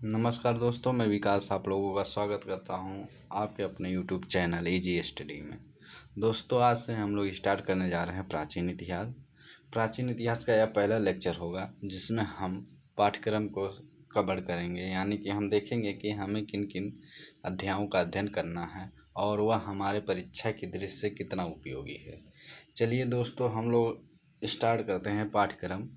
नमस्कार दोस्तों, मैं विकास आप लोगों का स्वागत करता हूं आपके अपने यूट्यूब चैनल एजी स्टडी में। दोस्तों, आज से हम लोग स्टार्ट करने जा रहे हैं प्राचीन इतिहास। प्राचीन इतिहास का यह पहला लेक्चर होगा जिसमें हम पाठ्यक्रम को कवर करेंगे, यानी कि हम देखेंगे कि हमें किन किन अध्यायों का अध्ययन करना है और वह हमारे परीक्षा की दृष्टि से कितना उपयोगी है। चलिए दोस्तों, हम लोग स्टार्ट करते हैं पाठ्यक्रम।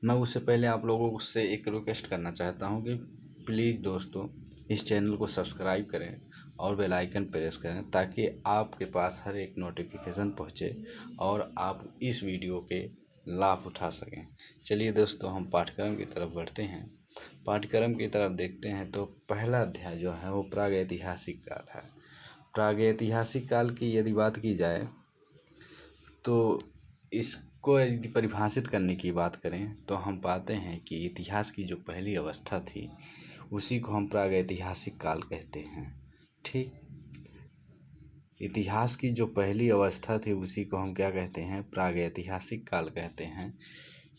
मैं उससे पहले आप लोगों से एक रिक्वेस्ट करना चाहता हूँ कि प्लीज़ दोस्तों इस चैनल को सब्सक्राइब करें और बेल आइकन प्रेस करें ताकि आपके पास हर एक नोटिफिकेशन पहुंचे और आप इस वीडियो के लाभ उठा सकें। चलिए दोस्तों, हम पाठ्यक्रम की तरफ बढ़ते हैं। पाठ्यक्रम की तरफ देखते हैं तो पहला अध्याय जो है वो प्रागैतिहासिक काल है। प्रागैतिहासिक काल की यदि बात की जाए तो इसको यदि परिभाषित करने की बात करें तो हम पाते हैं कि इतिहास की जो पहली अवस्था थी उसी को हम प्रागैतिहासिक काल कहते हैं। ठीक, इतिहास की जो पहली अवस्था थी उसी को हम क्या कहते हैं? प्रागैतिहासिक काल कहते हैं।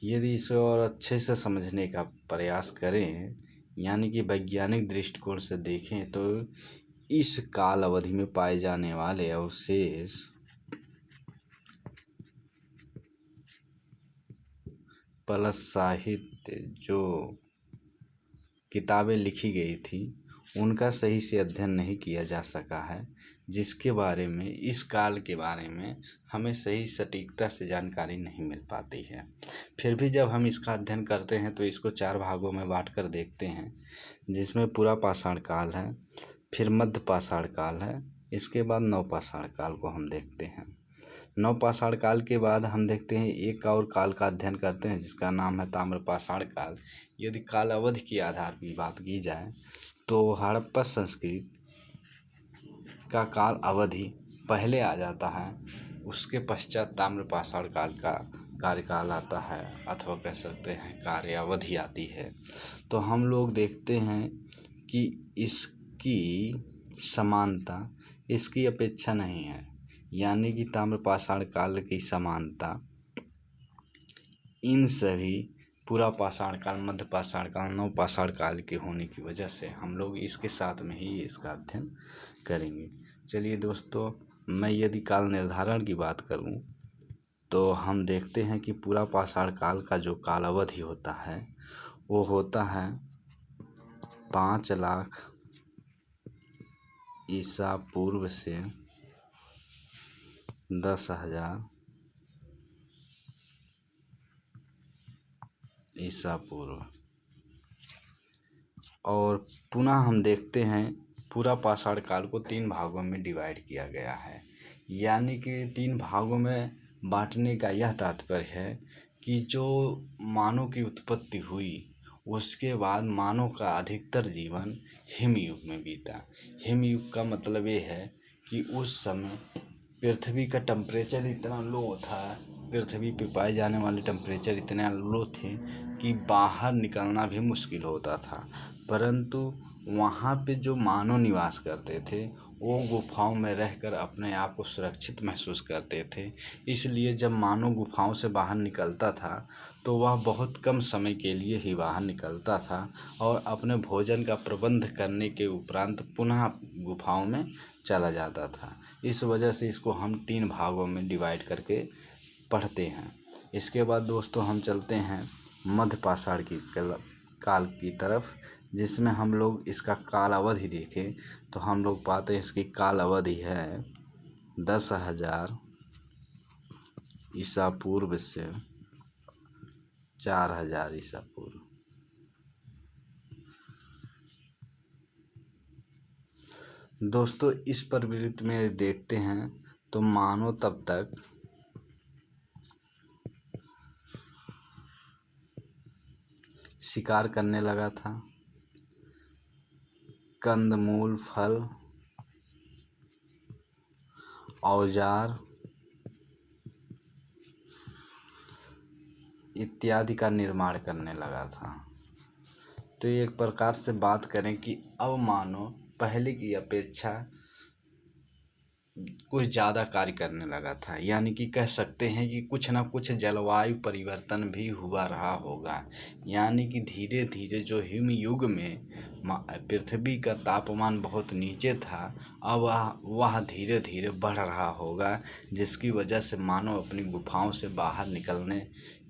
यदि इसे और अच्छे से समझने का प्रयास करें, यानी कि वैज्ञानिक दृष्टिकोण से देखें, तो इस काल अवधि में पाए जाने वाले अवशेष प्लस साहित्य जो किताबें लिखी गई थी उनका सही से अध्ययन नहीं किया जा सका है, जिसके बारे में इस काल के बारे में हमें सही सटीकता से जानकारी नहीं मिल पाती है। फिर भी जब हम इसका अध्ययन करते हैं तो इसको 4 भागों में बांट कर देखते हैं, जिसमें पूरा पाषाण काल है, फिर मध्य पाषाण काल है, इसके बाद नवपाषाण काल को हम देखते हैं। नवपाषाण काल के बाद हम देखते हैं एक और काल का अध्ययन करते हैं जिसका नाम है ताम्रपाषाण काल। यदि काल अवधि के आधार की बात की जाए तो हड़प्पा संस्कृति का काल अवधि पहले आ जाता है, उसके पश्चात ताम्रपाषाण काल का कार्यकाल आता है, अथवा कह सकते हैं कार्यावधि आती है। तो हम लोग देखते हैं कि इसकी समानता इसकी अपेक्षा नहीं है, यानी कि ताम्रपाषाण काल की समानता इन सभी पूरा पाषाण काल, मध्य पाषाण काल, नवपाषाण काल के होने की वजह से हम लोग इसके साथ में ही इसका अध्ययन करेंगे। चलिए दोस्तों, मैं यदि काल निर्धारण की बात करूं तो हम देखते हैं कि पूरा पाषाण काल का जो काल अवधि होता है वो होता है 5 लाख ईसा पूर्व से 10,000 ईसा पूर्व। और पुनः हम देखते हैं पूरा पाषाण काल को 3 भागों में डिवाइड किया गया है, यानी कि 3 भागों में बांटने का यह तात्पर्य है कि जो मानव की उत्पत्ति हुई उसके बाद मानव का अधिकतर जीवन हिमयुग में बीता। हिमयुग का मतलब ये है कि उस समय पृथ्वी का टेम्परेचर इतना लो था, पृथ्वी पे पाए जाने वाले टेम्परेचर इतने लो थे कि बाहर निकलना भी मुश्किल होता था। परंतु वहाँ पे जो मानव निवास करते थे वो गुफाओं में रहकर अपने आप को सुरक्षित महसूस करते थे। इसलिए जब मानव गुफाओं से बाहर निकलता था तो वह बहुत कम समय के लिए ही बाहर निकलता था और अपने भोजन का प्रबंध करने के उपरांत पुनः गुफाओं में चला जाता था। इस वजह से इसको हम 3 भागों में डिवाइड करके पढ़ते हैं। इसके बाद दोस्तों हम चलते हैं मध्य पाषाण की काल की तरफ, जिसमें हम लोग इसका काल अवधि देखें तो हम लोग पाते हैं इसकी काल अवधि है 10,000 ईसा पूर्व से 4,000 ईसा पूर्व। दोस्तों, इस परिवृत्ति में देखते हैं तो मानव तब तक शिकार करने लगा था, कंदमूल, फल, औजार इत्यादि का निर्माण करने लगा था। तो एक प्रकार से बात करें कि अब मानव पहले की अपेक्षा कुछ ज़्यादा कार्य करने लगा था, यानी कि कह सकते हैं कि कुछ ना कुछ जलवायु परिवर्तन भी हुआ रहा होगा। यानी कि धीरे धीरे जो हिम युग में पृथ्वी का तापमान बहुत नीचे था, अब वह धीरे धीरे बढ़ रहा होगा, जिसकी वजह से मानव अपनी गुफाओं से बाहर निकलने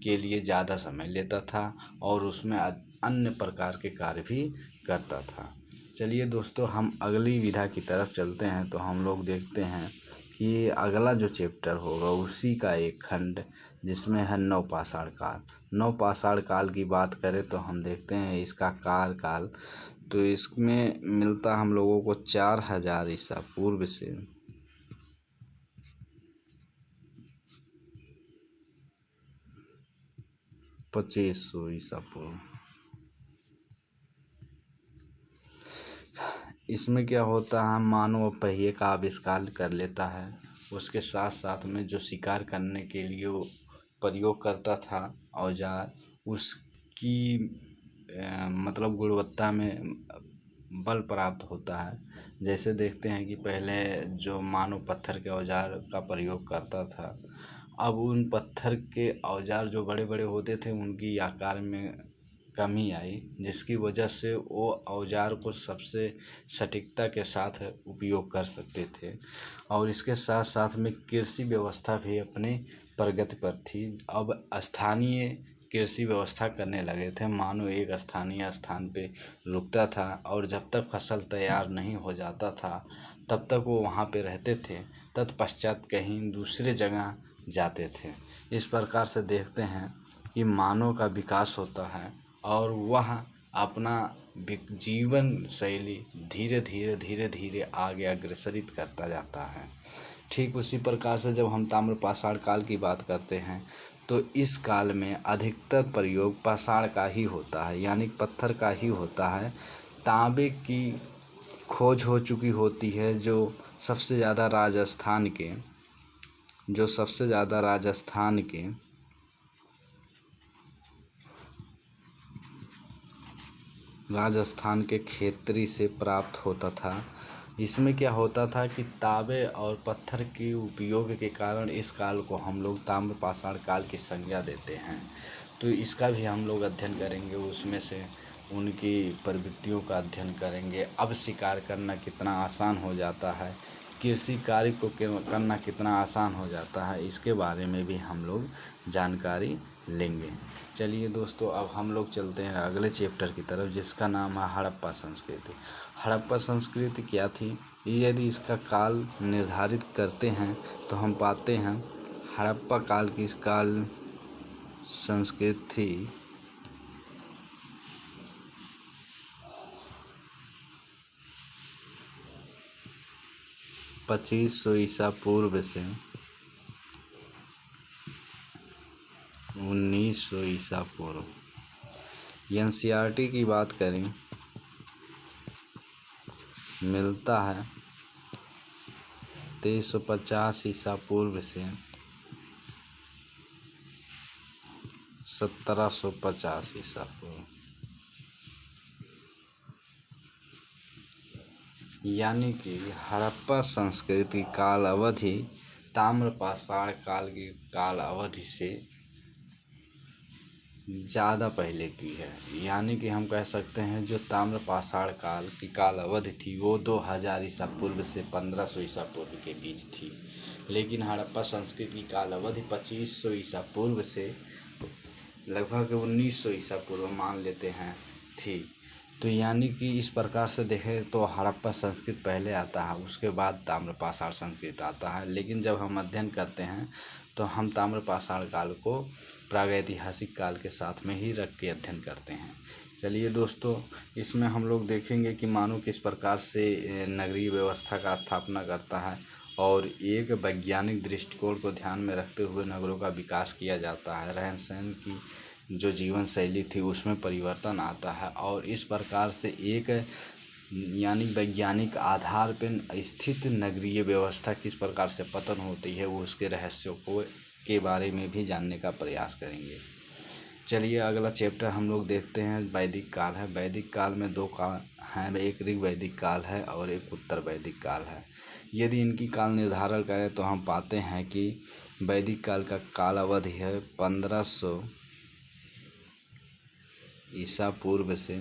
के लिए ज़्यादा समय लेता था और उसमें अन्य प्रकार के कार्य भी करता था। चलिए दोस्तों, हम अगली विधा की तरफ चलते हैं। तो हम लोग देखते हैं कि अगला जो चैप्टर होगा उसी का एक खंड, जिसमें है नवपाषाण काल। नवपाषाण काल की बात करें तो हम देखते हैं इसका कार्यकाल, तो इसमें मिलता हम लोगों को 4000 ईसा पूर्व से 2500 ईसा पूर्व। इसमें क्या होता है, मानव पहिए का आविष्कार कर लेता है। उसके साथ साथ में जो शिकार करने के लिए वो प्रयोग करता था औजार, उसकी मतलब गुणवत्ता में बल प्राप्त होता है। जैसे देखते हैं कि पहले जो मानव पत्थर के औजार का प्रयोग करता था, अब उन पत्थर के औजार जो बड़े बड़े होते थे उनकी आकार में कमी आई, जिसकी वजह से वो औजार को सबसे सटीकता के साथ उपयोग कर सकते थे। और इसके साथ साथ में कृषि व्यवस्था भी अपने प्रगति पर थी। अब स्थानीय कृषि व्यवस्था करने लगे थे। मानो एक स्थानीय स्थान पे रुकता था और जब तक फसल तैयार नहीं हो जाता था तब तक वो वहाँ पे रहते थे, तत्पश्चात कहीं दूसरे जगह जाते थे। इस प्रकार से देखते हैं कि मानव का विकास होता है और वह अपना जीवन शैली धीरे धीरे आगे अग्रसरित करता जाता है। ठीक उसी प्रकार से जब हम ताम्रपाषाण काल की बात करते हैं तो इस काल में अधिकतर प्रयोग पाषाण का ही होता है, यानी पत्थर का ही होता है। तांबे की खोज हो चुकी होती है, जो सबसे ज़्यादा राजस्थान के खेतरी से प्राप्त होता था। इसमें क्या होता था कि तांबे और पत्थर के उपयोग के कारण इस काल को हम लोग ताम्रपाषाण काल की संज्ञा देते हैं। तो इसका भी हम लोग अध्ययन करेंगे, उसमें से उनकी प्रवृत्तियों का अध्ययन करेंगे। अब शिकार करना कितना आसान हो जाता है, कृषि कार्य को करना कितना आसान हो जाता है, इसके बारे में भी हम लोग जानकारी लेंगे। चलिए दोस्तों, अब हम लोग चलते हैं अगले चैप्टर की तरफ, जिसका नाम है हड़प्पा संस्कृति। हड़प्पा संस्कृति क्या थी, यदि इसका काल निर्धारित करते हैं तो हम पाते हैं हड़प्पा काल की काल संस्कृति 2500 ईसा पूर्व से 1900 ईसा पूर्व। एनसीईआरटी की बात करें, मिलता है 2350 ईसा पूर्व से 1750 ईसा पूर्व। यानी कि हड़प्पा संस्कृति काल अवधि ताम्रपाषाण काल की काल अवधि से ज़्यादा पहले की है। यानी कि हम कह सकते हैं जो ताम्रपाषाण काल की काल अवधि थी वो 2000 ईसा पूर्व से 1500 ईसा पूर्व के बीच थी, लेकिन हड़प्पा संस्कृति की काल अवधि 2500 ईसा पूर्व से लगभग 1900 ईसा पूर्व मान लेते हैं थी। तो यानी कि इस प्रकार से देखें तो हड़प्पा संस्कृत पहले आता है, उसके बाद ताम्रपाषाण संस्कृत आता है। लेकिन जब हम अध्ययन करते हैं तो हम ताम्रपाषाण काल को प्रागैतिहासिक काल के साथ में ही रख के अध्ययन करते हैं। चलिए दोस्तों, इसमें हम लोग देखेंगे कि मानव किस प्रकार से नगरीय व्यवस्था का स्थापना करता है और एक वैज्ञानिक दृष्टिकोण को ध्यान में रखते हुए नगरों का विकास किया जाता है। रहन सहन की जो जीवन शैली थी उसमें परिवर्तन आता है और इस प्रकार से एक यानी वैज्ञानिक आधार पर स्थित नगरीय व्यवस्था किस प्रकार से पतन होती है, वो उसके रहस्यों को के बारे में भी जानने का प्रयास करेंगे। चलिए अगला चैप्टर हम लोग देखते हैं, वैदिक काल है। वैदिक काल में दो काल हैं, एक ऋग वैदिक काल है और एक उत्तर वैदिक काल है। यदि इनकी काल निर्धारण करें तो हम पाते हैं कि वैदिक काल का काल अवधि है 1500 ईसा पूर्व से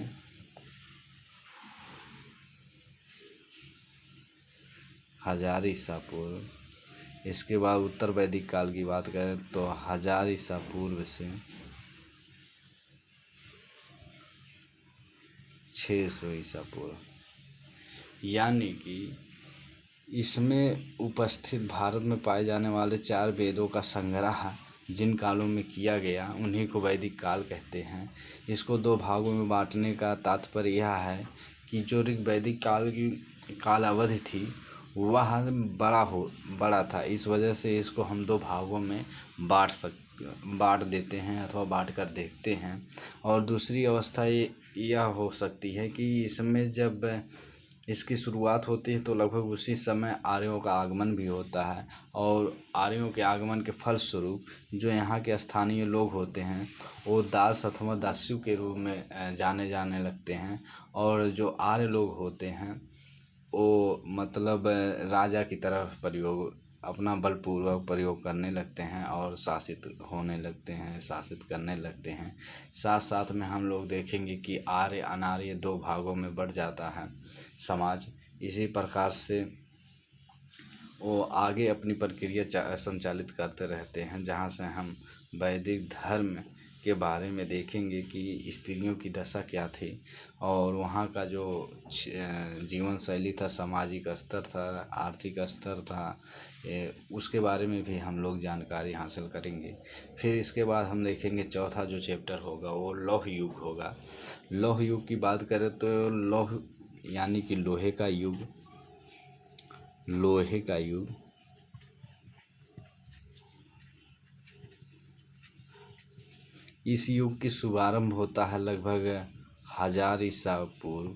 1000 ईसा पूर्व। इसके बाद उत्तर वैदिक काल की बात करें तो 1000 ईसा पूर्व से 600 ईसा पूर्व। यानी कि इसमें उपस्थित भारत में पाए जाने वाले 4 वेदों का संग्रह जिन कालों में किया गया उन्हीं को वैदिक काल कहते हैं। इसको 2 भागों में बांटने का तात्पर्य यह है कि जो ऋग्वैदिक काल की काल अवधि थी वह बड़ा था, इस वजह से इसको हम 2 भागों में बांट देते हैं अथवा बांट कर देखते हैं। और दूसरी अवस्था यह हो सकती है कि इसमें जब इसकी शुरुआत होती है तो लगभग उसी समय आर्यों का आगमन भी होता है, और आर्यों के आगमन के फलस्वरूप जो यहाँ के स्थानीय लोग होते हैं वो दास अथवा दास्यु के रूप में जाने लगते हैं, और जो आर्य लोग होते हैं वो मतलब राजा की तरफ अपना बलपूर्वक प्रयोग करने लगते हैं और शासित करने लगते हैं। साथ साथ में हम लोग देखेंगे कि आर्य अनार्य 2 भागों में बढ़ जाता है समाज। इसी प्रकार से वो आगे अपनी प्रक्रिया संचालित करते रहते हैं, जहाँ से हम वैदिक धर्म के बारे में देखेंगे कि स्त्रियों की दशा क्या थी और वहाँ का जो जीवन शैली था, सामाजिक स्तर था, आर्थिक स्तर था, उसके बारे में भी हम लोग जानकारी हासिल करेंगे। फिर इसके बाद हम देखेंगे चौथा जो चैप्टर होगा वो लौह युग होगा। लौह युग की बात करें तो लौह यानी कि लोहे का युग इस युग की शुभारंभ होता है लगभग 1000 ईसा पूर्व,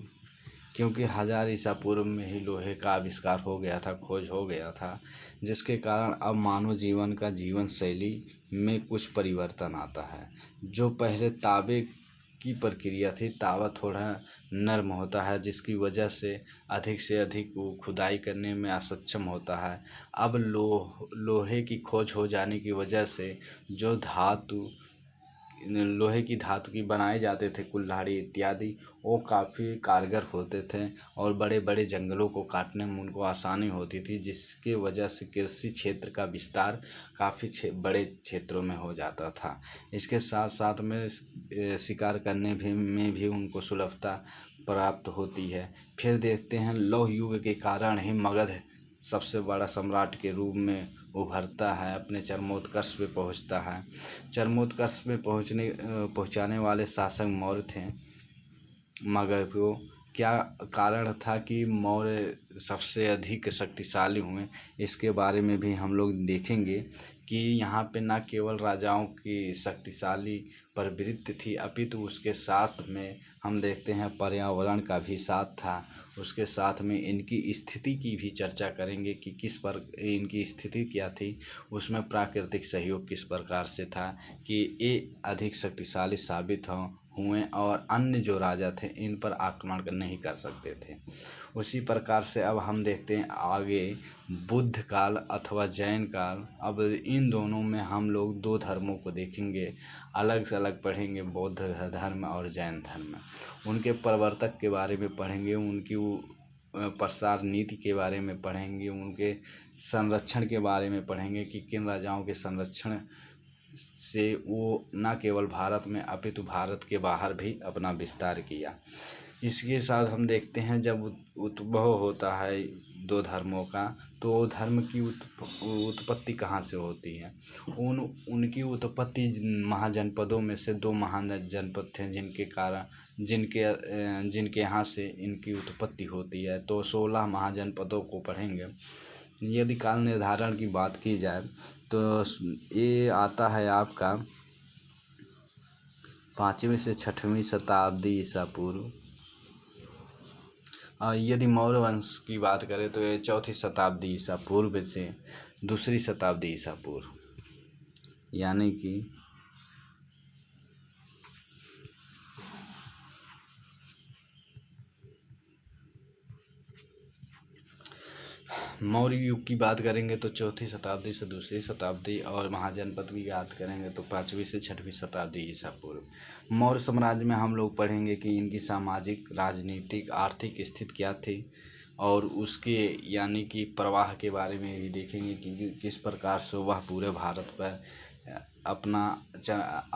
क्योंकि 1000 ईसा पूर्व में ही लोहे का आविष्कार हो गया था, खोज हो गया था, जिसके कारण अब मानव जीवन का जीवन शैली में कुछ परिवर्तन आता है। जो पहले तांबे की प्रक्रिया थी, तांबा थोड़ा नर्म होता है जिसकी वजह से अधिक वो खुदाई करने में असक्षम होता है। अब लोहे की खोज हो जाने की वजह से जो लोहे की धातु की बनाए जाते थे कुल्हाड़ी इत्यादि, वो काफ़ी कारगर होते थे और बड़े बड़े जंगलों को काटने में उनको आसानी होती थी, जिसके वजह से कृषि क्षेत्र का विस्तार काफ़ी बड़े क्षेत्रों में हो जाता था। इसके साथ साथ में शिकार करने में भी उनको सुलभता प्राप्त होती है। फिर देखते हैं लौह युग के कारण ही मगध सबसे बड़ा सम्राट के रूप में उभरता है, अपने चरमोत्कर्ष पे पहुंचता है। चरमोत्कर्ष पे पहुंचाने वाले शासक मौर्य थे। मगध को क्या कारण था कि मौर्य सबसे अधिक शक्तिशाली हुए, इसके बारे में भी हम लोग देखेंगे कि यहाँ पे न केवल राजाओं की शक्तिशाली प्रवृत्ति थी अपितु उसके साथ में हम देखते हैं पर्यावरण का भी साथ था। उसके साथ में इनकी स्थिति की भी चर्चा करेंगे कि इनकी स्थिति क्या थी, उसमें प्राकृतिक सहयोग किस प्रकार से था कि ये अधिक शक्तिशाली साबित हुए और अन्य जो राजा थे इन पर आक्रमण नहीं कर सकते थे। उसी प्रकार से अब हम देखते हैं आगे बुद्ध काल अथवा जैन काल। अब इन दोनों में हम लोग 2 धर्मों को देखेंगे, अलग से अलग पढ़ेंगे, बौद्ध धर्म और जैन धर्म। उनके प्रवर्तक के बारे में पढ़ेंगे, उनकी प्रसार नीति के बारे में पढ़ेंगे, उनके संरक्षण के बारे में पढ़ेंगे कि किन राजाओं के संरक्षण से वो न केवल भारत में अपितु भारत के बाहर भी अपना विस्तार किया। इसके साथ हम देखते हैं जब उद्भव होता है 2 धर्मों का, तो धर्म की उत्पत्ति कहाँ से होती है। उनकी उत्पत्ति महाजनपदों में से 2 महान जनपद थे जिनके यहाँ से इनकी उत्पत्ति होती है। तो 16 महाजनपदों को पढ़ेंगे। यदि काल निर्धारण की बात की जाए तो ये आता है आपका 5वीं से 6वीं शताब्दी ईसा पूर्व। यदि मौर्य वंश की बात करें तो ये 4वीं शताब्दी ईसा पूर्व से 2री शताब्दी ईसा पूर्व, यानी कि मौर्य युग की बात करेंगे तो चौथी शताब्दी से दूसरी शताब्दी, और महाजनपद की बात करेंगे तो 5वीं से 6वीं शताब्दी ईसा पूर्व। मौर्य साम्राज्य में हम लोग पढ़ेंगे कि इनकी सामाजिक, राजनीतिक, आर्थिक स्थिति क्या थी, और उसके यानी कि प्रवाह के बारे में भी देखेंगे कि किस प्रकार से वह पूरे भारत पर अपना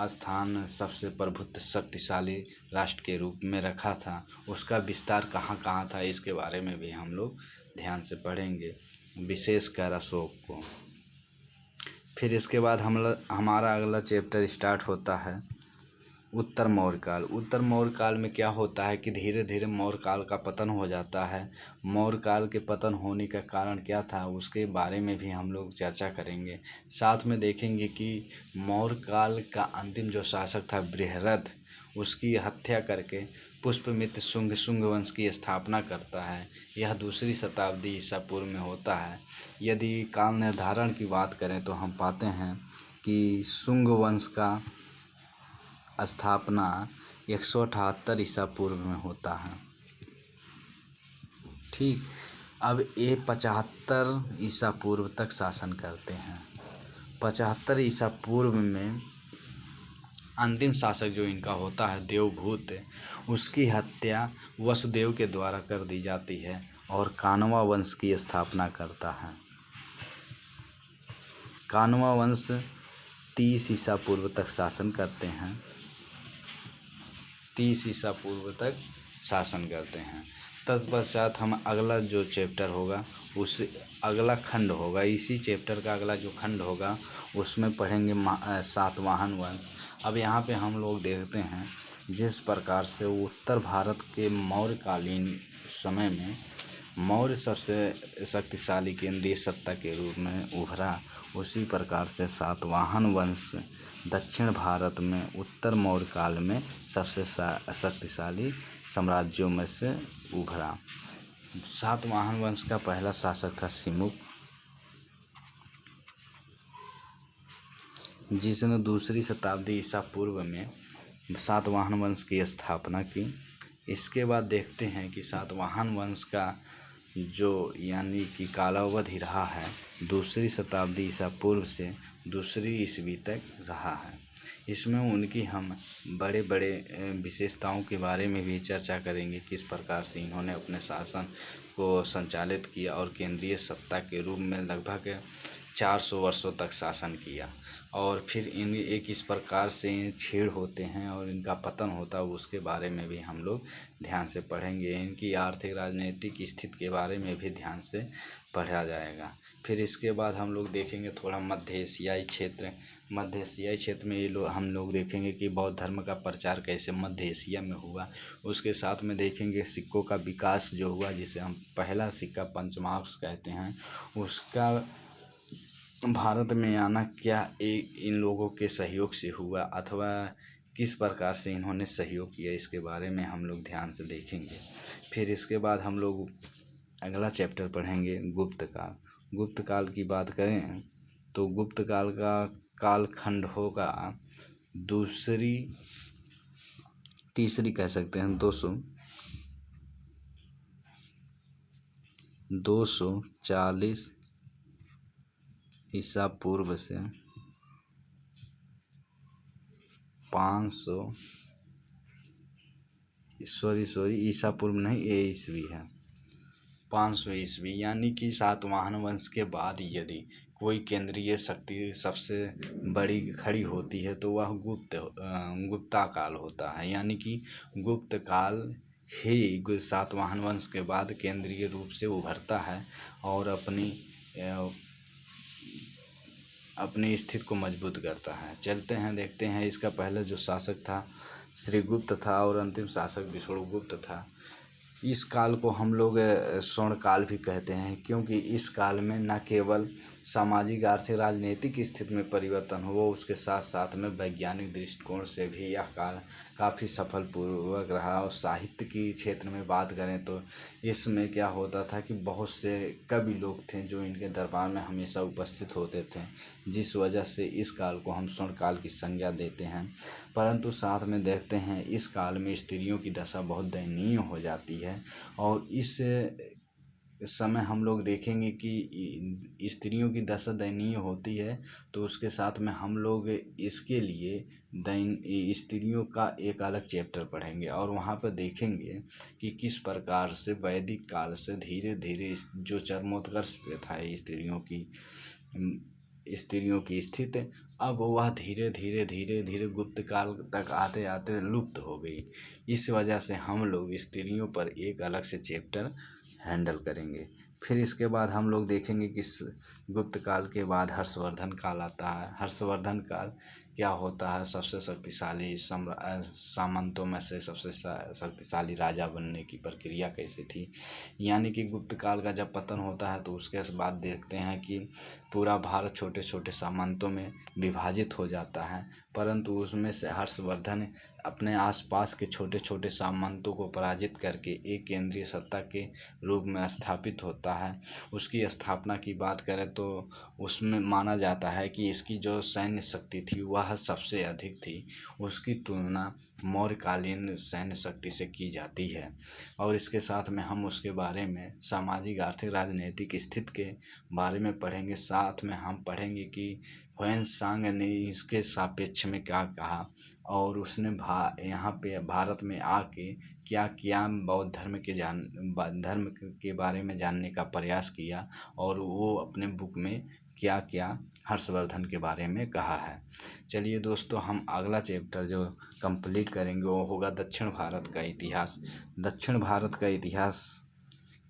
स्थान सबसे प्रभुत्व शक्तिशाली राष्ट्र के रूप में रखा था। उसका विस्तार कहाँ कहाँ था, इसके बारे में भी हम लोग ध्यान से पढ़ेंगे, विशेषकर अशोक को। फिर इसके बाद हमारा अगला चैप्टर स्टार्ट होता है उत्तर मौर्य काल। उत्तर मौर्य काल में क्या होता है कि धीरे धीरे मौर्य काल का पतन हो जाता है। मौर्य काल के पतन होने का कारण क्या था, उसके बारे में भी हम लोग चर्चा करेंगे। साथ में देखेंगे कि मौर्य काल का अंतिम जो शासक था बृहरथ, उसकी हत्या करके पुष्पमित्र शुंग वंश की स्थापना करता है। यह दूसरी शताब्दी ईसा पूर्व में होता है। यदि काल निर्धारण की बात करें तो हम पाते हैं कि शुंग वंश का स्थापना 178 ईसा पूर्व में होता है। ठीक, अब ये 75 ईसा पूर्व तक शासन करते हैं। 75 ईसा पूर्व में अंतिम शासक जो इनका होता है देवभूत, उसकी हत्या वसुदेव के द्वारा कर दी जाती है और कानवा वंश की स्थापना करता है। कानवा वंश 30 ईसा पूर्व तक शासन करते हैं। 30 ईसा पूर्व तक शासन करते हैं। तत्पश्चात हम अगला जो चैप्टर होगा, उस अगला खंड होगा, इसी चैप्टर का अगला जो खंड होगा उसमें पढ़ेंगे सातवाहन वंश। अब यहाँ पे हम लोग देखते हैं जिस प्रकार से उत्तर भारत के मौर्यकालीन समय में मौर्य सबसे शक्तिशाली केंद्रीय सत्ता के रूप में उभरा, उसी प्रकार से सातवाहन वंश दक्षिण भारत में उत्तर मौर्य काल में सबसे शक्तिशाली साम्राज्यों में से उभरा। सातवाहन वंश का पहला शासक था सिमुक, जिसने दूसरी शताब्दी ईसा पूर्व में सातवाहन वंश की स्थापना की। इसके बाद देखते हैं कि सातवाहन वंश का जो यानी कि कालावधि रहा है दूसरी शताब्दी ईसा पूर्व से दूसरी ईस्वी तक रहा है। इसमें उनकी हम बड़े बड़े विशेषताओं के बारे में भी चर्चा करेंगे, किस प्रकार से इन्होंने अपने शासन को संचालित किया और केंद्रीय सत्ता के रूप में लगभग 400 वर्षों तक शासन किया, और फिर इन एक इस प्रकार से छेड़ होते हैं और इनका पतन होता है, उसके बारे में भी हम लोग ध्यान से पढ़ेंगे। इनकी आर्थिक राजनीतिक स्थिति के बारे में भी ध्यान से पढ़ा जाएगा। फिर इसके बाद हम लोग देखेंगे थोड़ा मध्य एशियाई क्षेत्र। मध्य एशियाई क्षेत्र में हम लोग देखेंगे कि बौद्ध धर्म का प्रचार कैसे मध्य एशिया में हुआ। उसके साथ में देखेंगे सिक्कों का विकास जो हुआ, जिसे हम पहला सिक्का पंचमांश कहते हैं, उसका भारत में आना क्या इन लोगों के सहयोग से हुआ अथवा किस प्रकार से इन्होंने सहयोग किया, इसके बारे में हम लोग ध्यान से देखेंगे। फिर इसके बाद हम लोग अगला चैप्टर पढ़ेंगे गुप्त काल। गुप्त काल की बात करें तो गुप्त काल का कालखंड होगा तीसरी कह सकते हैं 240 ईसा पूर्व से 500 ईसा पूर्व नहीं, ये ईस्वी है 500 ईस्वी, यानी कि सातवाहन वंश के बाद यदि कोई केंद्रीय शक्ति सबसे बड़ी खड़ी होती है तो वह गुप्ता काल होता है। यानी कि गुप्त काल ही सातवाहन वंश के बाद केंद्रीय रूप से उभरता है और अपनी स्थिति को मजबूत करता है। चलते हैं देखते हैं। इसका पहले जो शासक था श्रीगुप्त था और अंतिम शासक विष्णुगुप्त था। इस काल को हम लोग स्वर्ण काल भी कहते हैं, क्योंकि इस काल में न केवल सामाजिक आर्थिक राजनीतिक स्थिति में परिवर्तन हुआ, उसके साथ साथ में वैज्ञानिक दृष्टिकोण से भी यह काल काफ़ी सफलपूर्वक रहा। और साहित्य की क्षेत्र में बात करें तो इसमें क्या होता था कि बहुत से कवि लोग थे जो इनके दरबार में हमेशा उपस्थित होते थे, जिस वजह से इस काल को हम स्वर्ण काल की संज्ञा देते हैं। परंतु साथ में देखते हैं इस काल में स्त्रियों की दशा बहुत दयनीय हो जाती है और इस इस समय हम लोग देखेंगे कि स्त्रियों की दशा दयनीय होती है, तो उसके साथ में हम लोग इसके लिए स्त्रियों का एक अलग चैप्टर पढ़ेंगे और वहाँ पर देखेंगे कि किस प्रकार से वैदिक काल से धीरे धीरे जो चरमोत्कर्ष प्रथा है स्त्रियों की स्थिति, अब वह धीरे धीरे धीरे धीरे गुप्त काल तक आते आते लुप्त हो गई। इस वजह से हम लोग स्त्रियों पर एक अलग से चैप्टर हैंडल करेंगे। फिर इसके बाद हम लोग देखेंगे कि गुप्त काल के बाद हर्षवर्धन काल आता है। हर्षवर्धन काल क्या होता है, सबसे शक्तिशाली सामंतों में से सबसे शक्तिशाली राजा बनने की प्रक्रिया कैसी थी। यानी कि गुप्त काल का जब पतन होता है तो उसके बाद देखते हैं कि पूरा भारत छोटे छोटे सामंतों में विभाजित हो जाता है, परंतु उसमें से हर्षवर्धन अपने आसपास के छोटे छोटे सामंतों को पराजित करके एक केंद्रीय सत्ता के रूप में स्थापित होता है। उसकी स्थापना की बात करें तो उसमें माना जाता है कि इसकी जो सैन्य शक्ति थी वह सबसे अधिक थी। उसकी तुलना मौर्यकालीन सैन्य शक्ति से की जाती है। और इसके साथ में हम उसके बारे में सामाजिक आर्थिक राजनीतिक स्थिति के बारे में पढ़ेंगे। साथ में हम पढ़ेंगे कि ह्वेनसांग ने इसके सापेक्ष में क्या कहा और उसने यहाँ पे भारत में आके क्या किया, बौद्ध धर्म के बारे में जानने का प्रयास किया और वो अपने बुक में क्या क्या हर्षवर्धन के बारे में कहा है। चलिए दोस्तों, हम अगला चैप्टर जो कंप्लीट करेंगे वो होगा दक्षिण भारत का इतिहास। दक्षिण भारत का इतिहास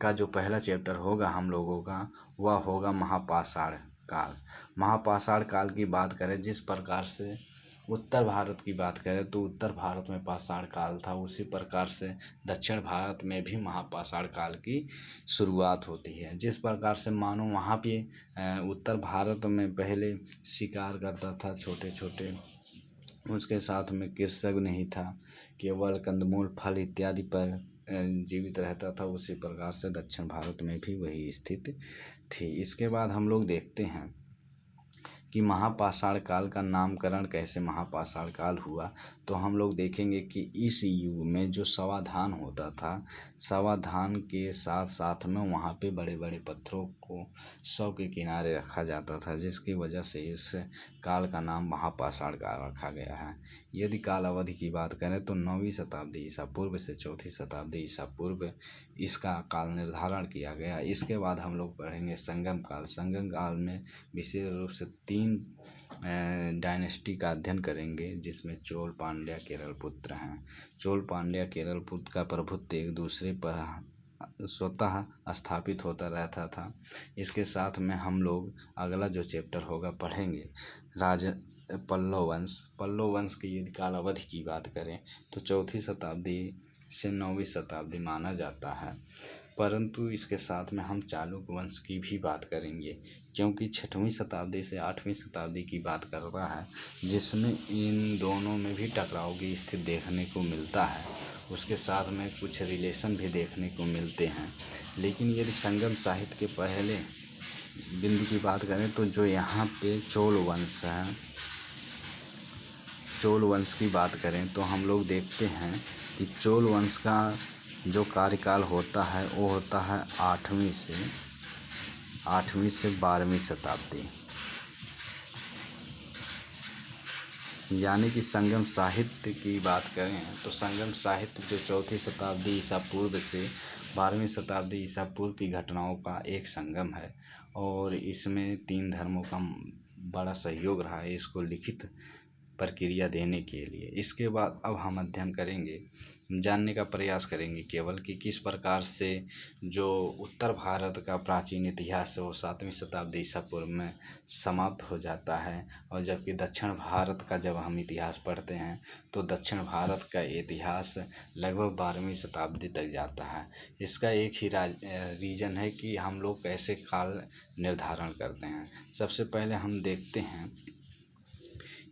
का जो पहला चैप्टर होगा हम लोगों का, वह होगा महापाषाण काल। महापाषाण काल की बात करें, जिस प्रकार से उत्तर भारत की बात करें तो उत्तर भारत में पाषाण काल था, उसी प्रकार से दक्षिण भारत में भी महापाषाण काल की शुरुआत होती है। जिस प्रकार से मानो वहाँ पे उत्तर भारत में पहले शिकार करता था छोटे छोटे, उसके साथ में कृषक नहीं था, केवल कंदमूल फल इत्यादि पर जीवित रहता था, उसी प्रकार से दक्षिण भारत में भी वही स्थिति थी। इसके बाद हम लोग देखते हैं कि महापाषाण काल का नामकरण कैसे महापाषाण काल हुआ। तो हम लोग देखेंगे कि इस युग में जो समाधान होता था, समाधान के साथ साथ में वहाँ पे बड़े बड़े पत्थरों को शव के किनारे रखा जाता था, जिसकी वजह से इस काल का नाम महापाषाण काल रखा गया है। यदि काल अवधि की बात करें तो 9वीं शताब्दी ईसा पूर्व से 4वीं शताब्दी ईसा पूर्व इसका काल निर्धारण किया गया। इसके बाद हम लोग पढ़ेंगे संगम काल। संगम काल में विशेष रूप से 3 डायनेस्टी का अध्ययन करेंगे, जिसमें चोल, पांड्या, केरल पुत्र हैं। चोल, पांड्या, केरल पुत्र का प्रभुत्व एक दूसरे पर स्वतः स्थापित होता रहता था। इसके साथ में हम लोग अगला जो चैप्टर होगा पढ़ेंगे पल्लव वंश। पल्लव वंश की यदि काल अवधि की बात करें तो 4वीं शताब्दी से 9वीं शताब्दी माना जाता है, परंतु इसके साथ में हम चालुक्य वंश की भी बात करेंगे, क्योंकि 6वीं शताब्दी से 8वीं शताब्दी की बात कर रहा है, जिसमें इन दोनों में भी टकराव की स्थिति देखने को मिलता है। उसके साथ में कुछ रिलेशन भी देखने को मिलते हैं। लेकिन यदि संगम साहित्य के पहले बिंदु की बात करें तो जो यहाँ पे चोल वंश है, चोल वंश की बात करें तो हम लोग देखते हैं कि चोल वंश का जो कार्यकाल होता है वो होता है 8वीं से 12वीं शताब्दी। यानी कि संगम साहित्य की बात करें तो संगम साहित्य जो 4वीं शताब्दी ईसा पूर्व से 12वीं शताब्दी ईसा पूर्व की घटनाओं का एक संगम है और इसमें 3 धर्मों का बड़ा सहयोग रहा है इसको लिखित प्रक्रिया देने के लिए। इसके बाद अब हम अध्ययन करेंगे, जानने का प्रयास करेंगे केवल कि किस प्रकार से जो उत्तर भारत का प्राचीन इतिहास है वो 7वीं शताब्दी ईसा पूर्व में समाप्त हो जाता है, और जबकि दक्षिण भारत का जब हम इतिहास पढ़ते हैं तो दक्षिण भारत का इतिहास लगभग 12वीं शताब्दी तक जाता है। इसका एक ही रीज़न है कि हम लोग कैसे काल निर्धारण करते हैं। सबसे पहले हम देखते हैं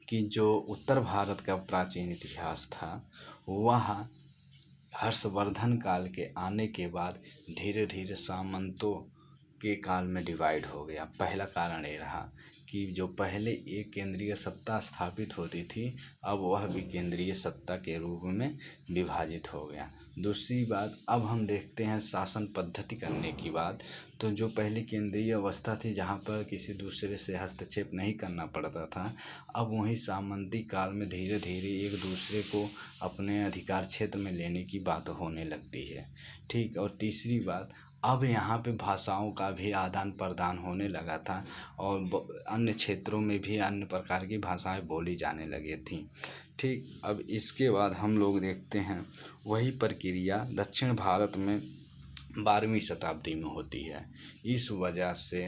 कि जो उत्तर भारत का प्राचीन इतिहास था वह हर्षवर्धन काल के आने के बाद धीरे धीरे सामंतों के काल में डिवाइड हो गया। पहला कारण ये रहा कि जो पहले एक केंद्रीय सत्ता स्थापित होती थी अब वह भी केंद्रीय सत्ता के रूप में विभाजित हो गया। दूसरी बात, अब हम देखते हैं शासन पद्धति करने की बात। तो जो पहले केंद्रीय अवस्था थी जहाँ पर किसी दूसरे से हस्तक्षेप नहीं करना पड़ता था, अब वहीं सामंती काल में धीरे धीरे एक दूसरे को अपने अधिकार क्षेत्र में लेने की बात होने लगती है। ठीक। और तीसरी बात, अब यहाँ पे भाषाओं का भी आदान प्रदान होने लगा था और अन्य क्षेत्रों में भी अन्य प्रकार की भाषाएं बोली जाने लगी थी। ठीक। अब इसके बाद हम लोग देखते हैं वही प्रक्रिया दक्षिण भारत में 12वीं शताब्दी में होती है। इस वजह से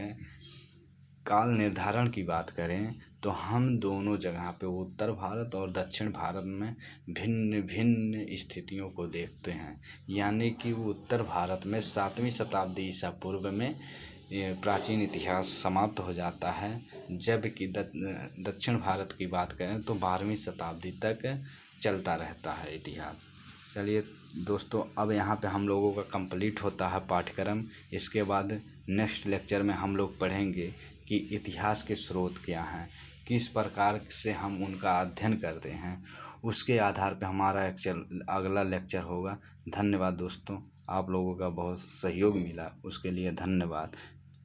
काल निर्धारण की बात करें तो हम दोनों जगह पे उत्तर भारत और दक्षिण भारत में भिन्न भिन्न स्थितियों को देखते हैं। यानी कि उत्तर भारत में 7वीं शताब्दी ईसा पूर्व में ये प्राचीन इतिहास समाप्त हो जाता है, जबकि दक्षिण भारत की बात करें तो 12वीं शताब्दी तक चलता रहता है इतिहास। चलिए दोस्तों, अब यहाँ पे हम लोगों का कंप्लीट होता है पाठ्यक्रम। इसके बाद नेक्स्ट लेक्चर में हम लोग पढ़ेंगे कि इतिहास के स्रोत क्या हैं, किस प्रकार से हम उनका अध्ययन करते हैं, उसके आधार पे हमारा अगला लेक्चर होगा। धन्यवाद दोस्तों, आप लोगों का बहुत सहयोग मिला, उसके लिए धन्यवाद।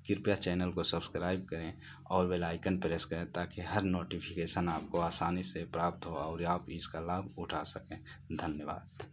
कृपया चैनल को सब्सक्राइब करें और बेल आइकन प्रेस करें ताकि हर नोटिफिकेशन आपको आसानी से प्राप्त हो और आप इसका लाभ उठा सकें। धन्यवाद।